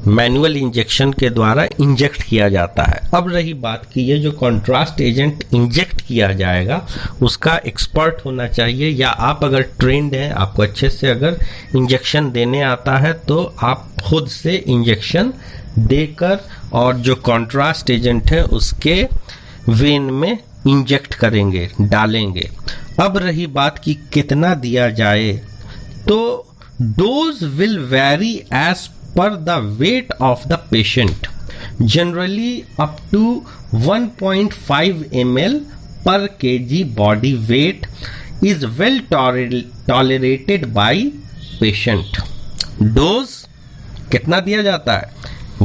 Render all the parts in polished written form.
Manual injection के द्वारा inject किया जाता है। अब रही बात कि ये जो कॉन्ट्रास्ट एजेंट इंजेक्ट किया जाएगा उसका एक्सपर्ट होना चाहिए, या आप अगर ट्रेंड हैं, आपको अच्छे से अगर इंजेक्शन देने आता है तो आप खुद से इंजेक्शन देकर और जो कॉन्ट्रास्ट एजेंट है उसके वेन में इंजेक्ट करेंगे, डालेंगे। अब रही बात कि कितना दिया जाए, तो dose will vary as per the weight of the patient, generally up to 1.5 ml per kg body weight is well tolerated by patient। Dose कितना दिया जाता है?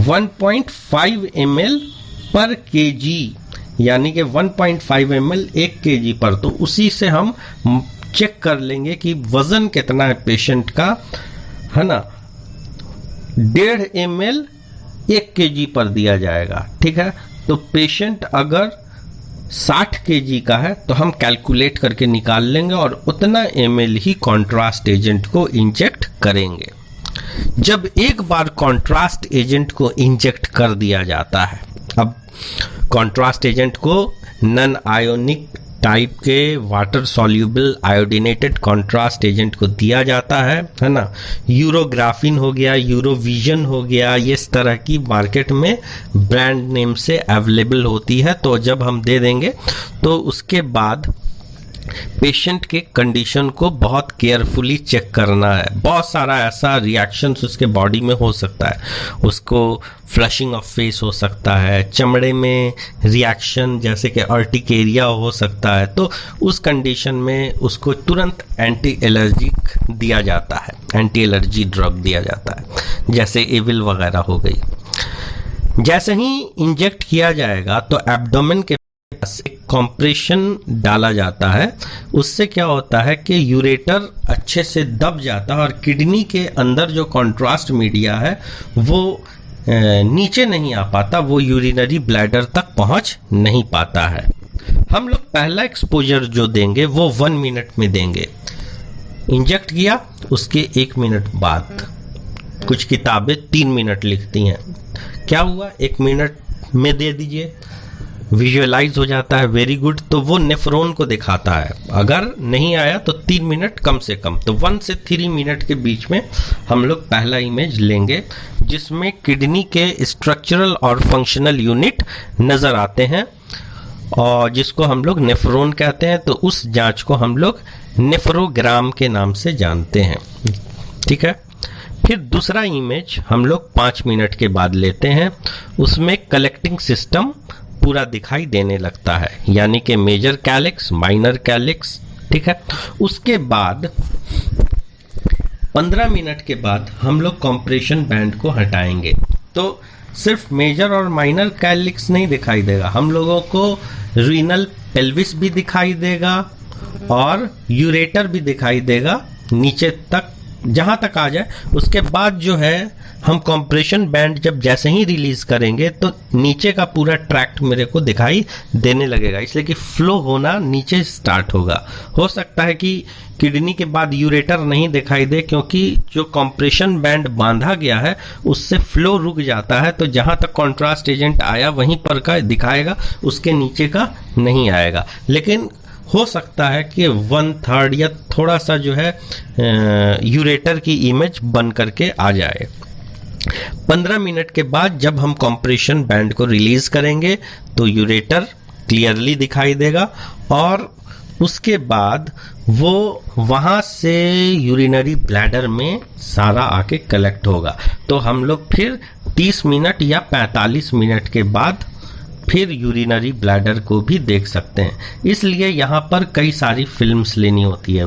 1.5 ml पर kg, यानी कि 1.5 ml 1 kg पर। तो उसी से हम चेक कर लेंगे कि वजन कितना है पेशेंट का, है ना। 1.5 ml 1 kg पर दिया जाएगा, ठीक है। तो पेशेंट अगर 60 kg का है तो हम कैलकुलेट करके निकाल लेंगे और उतना ml ही कॉन्ट्रास्ट एजेंट को इंजेक्ट करेंगे। जब एक बार कॉन्ट्रास्ट एजेंट को इंजेक्ट कर दिया जाता है, अब कॉन्ट्रास्ट एजेंट को नॉन आयोनिक टाइप के water soluble iodinated contrast agent को दिया जाता है ना। यूरोग्राफिन हो गया, यूरोविजन हो गया, ये इस तरह की मार्केट में ब्रांड नेम से अवेलेबल होती है। तो जब हम दे देंगे तो उसके बाद पेशेंट के कंडीशन को बहुत केयरफुली चेक करना है। बहुत सारा ऐसा रिएक्शंस उसके बॉडी में हो सकता है, उसको फ्लशिंग ऑफ फेस हो सकता है, चमड़े में रिएक्शन जैसे कि अर्टिकेरिया हो सकता है। तो उस कंडीशन में उसको तुरंत एंटी एलर्जिक दिया जाता है, एंटी एलर्जी ड्रग दिया जाता है, जैसे एविल वगैरह हो गई। जैसे ही इंजेक्ट किया जाएगा तो एब्डोमेन के कंप्रेशन डाला जाता है। उससे क्या होता है कि यूरेटर अच्छे से दब जाता है और किडनी के अंदर जो कॉन्ट्रास्ट मीडिया है वो नीचे नहीं आ पाता, वो यूरिनरी ब्लैडर तक पहुंच नहीं पाता है। हम लोग पहला एक्सपोजर जो देंगे वो 1 मिनट में देंगे। इंजेक्ट किया उसके 1 मिनट बाद, कुछ किताबें 3 मिनट लिखती हैं, क्या हुआ 1 मिनट में दे दीजिए, विजुअलाइज हो जाता है, वेरी गुड। तो वो नेफ्रॉन को दिखाता है, अगर नहीं आया तो 3 मिनट कम से कम, तो 1 से 3 मिनट के बीच में हम लोग पहला इमेज लेंगे जिसमें किडनी के स्ट्रक्चरल और फंक्शनल यूनिट नजर आते हैं और जिसको हम लोग नेफ्रॉन कहते हैं। तो उस जांच को हम लोग नेफ्रोग्राम के नाम से जानते हैं, ठीक है। फिर दूसरा इमेज हम लोग 5 मिनट के बाद लेते हैं, उसमें कलेक्टिंग सिस्टम पूरा दिखाई देने लगता है, यानी कि मेजर कैलिक्स, माइनर कैलिक्स, ठीक है। उसके बाद 15 मिनट के बाद हम लोग कंप्रेशन बैंड को हटाएंगे, तो सिर्फ मेजर और माइनर कैलिक्स नहीं दिखाई देगा, हम लोगों को रीनल पेल्विस भी दिखाई देगा और यूरेटर भी दिखाई देगा, नीचे तक जहां तक आ जाए। उसके बाद जो है हम कंप्रेशन बैंड जब जैसे ही रिलीज करेंगे तो नीचे का पूरा ट्रैक्ट मेरे को दिखाई देने लगेगा, इसलिए कि फ्लो होना नीचे स्टार्ट होगा। हो सकता है कि किडनी के बाद यूरेटर नहीं दिखाई दे, क्योंकि जो कंप्रेशन बैंड बांधा गया है उससे फ्लो रुक जाता है, तो जहां तक कॉन्ट्रास्ट एजेंट आया वहीं पर का दिखाएगा, उसके नीचे का नहीं आएगा। लेकिन हो सकता है कि 1/3 या थोड़ा सा जो है यूरेटर की इमेज बन करके आ जाए। 15 मिनट के बाद जब हम कंप्रेशन बैंड को रिलीज करेंगे तो यूरेटर क्लियरली दिखाई देगा और उसके बाद वो वहां से यूरिनरी ब्लैडर में सारा आके कलेक्ट होगा। तो हम लोग फिर 30 मिनट या 45 मिनट के बाद फिर यूरिनरी ब्लैडर को भी देख सकते हैं। इसलिए यहाँ पर कई सारी फिल्म्स लेनी होती है,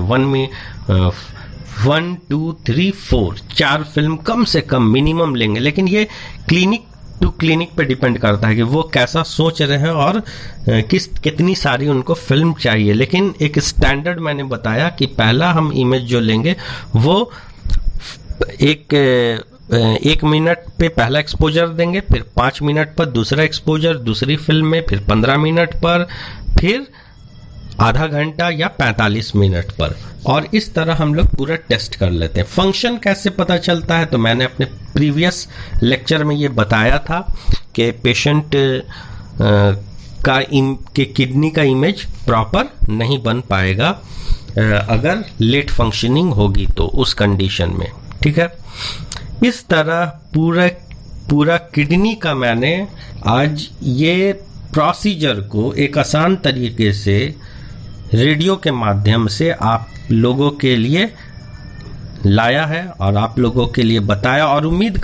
1 2 3 4 4 फिल्म कम से कम मिनिमम लेंगे। लेकिन ये क्लिनिक टू क्लिनिक पे डिपेंड करता है कि वो कैसा सोच रहे हैं और कितनी सारी उनको फिल्म चाहिए। लेकिन एक स्टैंडर्ड मैंने बताया कि पहला हम इमेज जो लेंगे वो एक मिनट पे पहला एक्सपोजर देंगे, फिर 5 मिनट पर दूसरा एक्सपोजर दूसरी फिल्म में, फिर 15 मिनट पर, फिर आधा घंटा या 45 मिनट पर, और इस तरह हम लोग पूरा टेस्ट कर लेते हैं। फंक्शन कैसे पता चलता है, तो मैंने अपने प्रीवियस लेक्चर में ये बताया था कि पेशेंट के किडनी का इमेज प्रॉपर नहीं बन पाएगा अगर लेट फंक्शनिंग होगी तो उस कंडीशन में, ठीक है। इस तरह पूरा किडनी का मैंने आज ये प्रोसीजर को एक आसान तरीके से रेडियो के माध्यम से आप लोगों के लिए लाया है और आप लोगों के लिए बताया, और उम्मीद